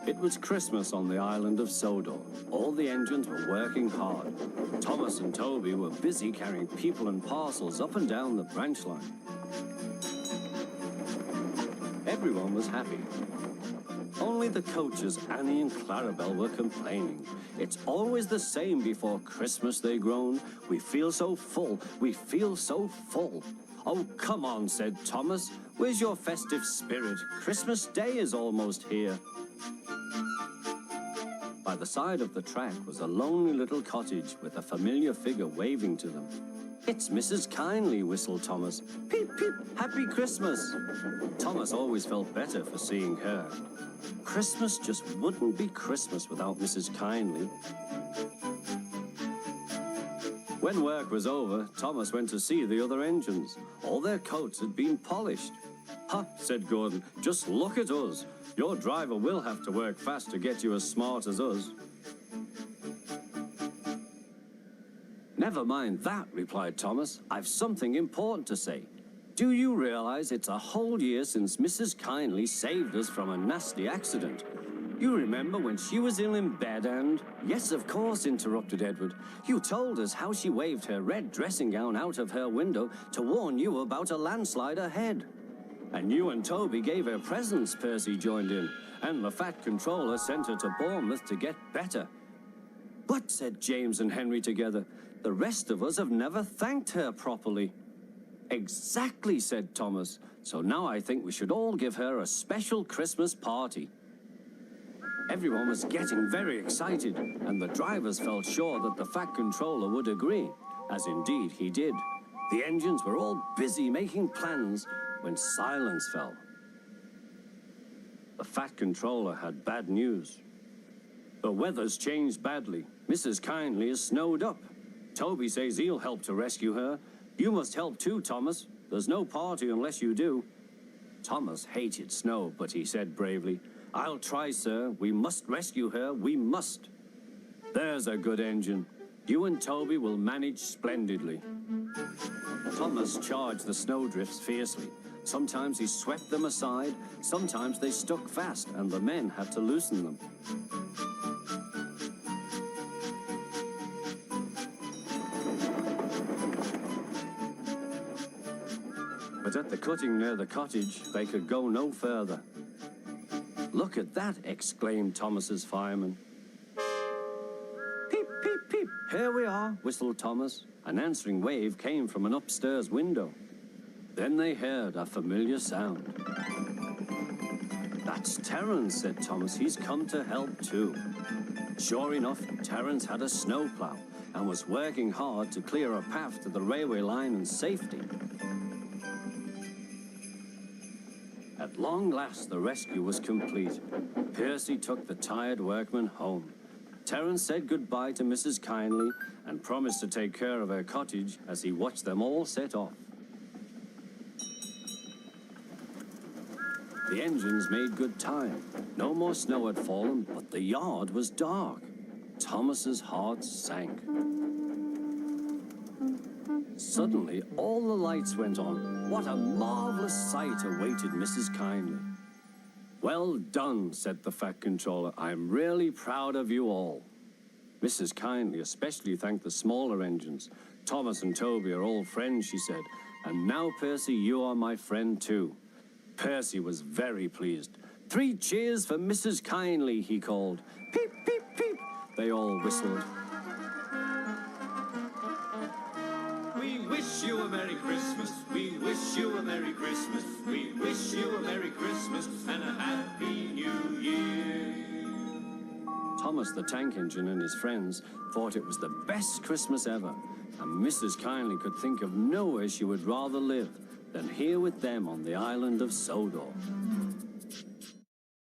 It was Christmas on the island of Sodor. All the engines were working hard. Thomas and Toby were busy carrying people and parcels up and down the branch line. Everyone was happy. Only the coaches, Annie and Clarabelle, were complaining. It's always the same before Christmas, they groaned. We feel so full, we feel so full. Oh, come on, said Thomas. Where's your festive spirit? Christmas Day is almost here. By the side of the track was a lonely little cottage with a familiar figure waving to them. It's Mrs. Kindly, whistled Thomas. Peep, peep, Happy Christmas. Thomas always felt better for seeing her. Christmas just wouldn't be Christmas without Mrs. Kindly. When work was over, Thomas went to see the other engines. All their coats had been polished. Ha, said Gordon, just look at us. Your driver will have to work fast to get you as smart as us. Never mind that, replied Thomas. I've something important to say. Do you realize it's a whole year since Mrs. Kindly saved us from a nasty accident? You remember when she was ill in bed and... Yes, of course, interrupted Edward. You told us how she waved her red dressing gown out of her window to warn you about a landslide ahead. And you and Toby gave her presents, Percy joined in. And the Fat Controller sent her to Bournemouth to get better. But, said James and Henry together, the rest of us have never thanked her properly. Exactly, said Thomas. So now I think we should all give her a special Christmas party. Everyone was getting very excited, and the drivers felt sure that the Fat Controller would agree, as indeed he did. The engines were all busy making plans when silence fell. The Fat Controller had bad news. The weather's changed badly. Mrs. Kindly is snowed up. Toby says he'll help to rescue her. You must help too, Thomas. There's no party unless you do. Thomas hated snow, but he said bravely, I'll try, sir. We must rescue her. We must. There's a good engine. You and Toby will manage splendidly. Thomas charged the snowdrifts fiercely. Sometimes he swept them aside, sometimes they stuck fast, and the men had to loosen them. But at the cutting near the cottage, they could go no further. Look at that, exclaimed Thomas's fireman. Peep, peep, peep, here we are, whistled Thomas. An answering wave came from an upstairs window. Then they heard a familiar sound. That's Terence, said Thomas. He's come to help too. Sure enough, Terence had a snowplow and was working hard to clear a path to the railway line in safety. At long last, the rescue was complete. Percy took the tired workmen home. Terence said goodbye to Mrs. Kindly and promised to take care of her cottage as he watched them all set off. The engines made good time. No more snow had fallen, but the yard was dark. Thomas's heart sank. Suddenly, all the lights went on. What a marvelous sight awaited Mrs. Kindly. Well done, said the Fat Controller. I'm really proud of you all. Mrs. Kindly especially thanked the smaller engines. Thomas and Toby are all friends, she said. And now, Percy, you are my friend too. Percy was very pleased. 3 cheers for Mrs. Kindly, he called. Peep, peep, peep. They all whistled. We wish you a Merry Christmas. We wish you a Merry Christmas. We wish you a Merry Christmas and a Happy New Year. Thomas the Tank Engine and his friends thought it was the best Christmas ever, and Mrs. Kindly could think of nowhere she would rather live than here with them on the island of Sodor.